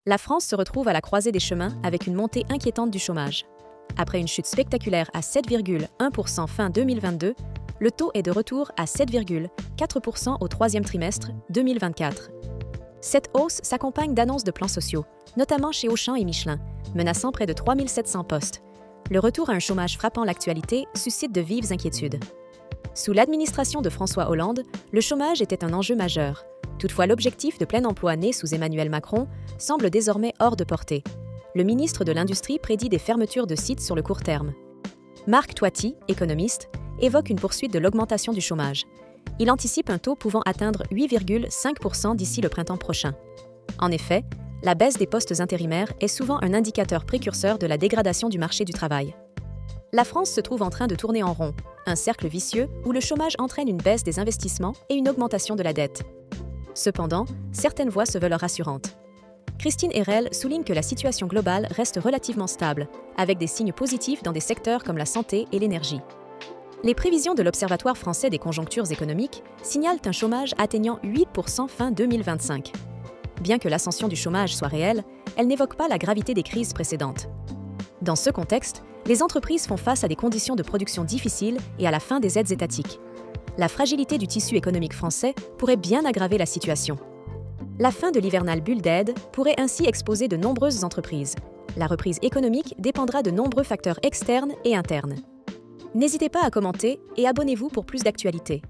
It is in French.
La France se retrouve à la croisée des chemins avec une montée inquiétante du chômage. Après une chute spectaculaire à 7,1% fin 2022, le taux est de retour à 7,4% au troisième trimestre 2024. Cette hausse s'accompagne d'annonces de plans sociaux, notamment chez Auchan et Michelin, menaçant près de 3700 postes. Le retour à un chômage frappant l'actualité suscite de vives inquiétudes. Sous l'administration de François Hollande, le chômage était un enjeu majeur. Toutefois, l'objectif de plein emploi né sous Emmanuel Macron semble désormais hors de portée. Le ministre de l'Industrie prédit des fermetures de sites sur le court terme. Marc Toiti, économiste, évoque une poursuite de l'augmentation du chômage. Il anticipe un taux pouvant atteindre 8,5% d'ici le printemps prochain. En effet, la baisse des postes intérimaires est souvent un indicateur précurseur de la dégradation du marché du travail. La France se trouve en train de tourner en rond, un cercle vicieux où le chômage entraîne une baisse des investissements et une augmentation de la dette. Cependant, certaines voix se veulent rassurantes. Christine Herrel souligne que la situation globale reste relativement stable, avec des signes positifs dans des secteurs comme la santé et l'énergie. Les prévisions de l'Observatoire français des conjonctures économiques signalent un chômage atteignant 8% fin 2025. Bien que l'ascension du chômage soit réelle, elle n'évoque pas la gravité des crises précédentes. Dans ce contexte, les entreprises font face à des conditions de production difficiles et à la fin des aides étatiques. La fragilité du tissu économique français pourrait bien aggraver la situation. La fin de l'hivernale bulle d'aide pourrait ainsi exposer de nombreuses entreprises. La reprise économique dépendra de nombreux facteurs externes et internes. N'hésitez pas à commenter et abonnez-vous pour plus d'actualités.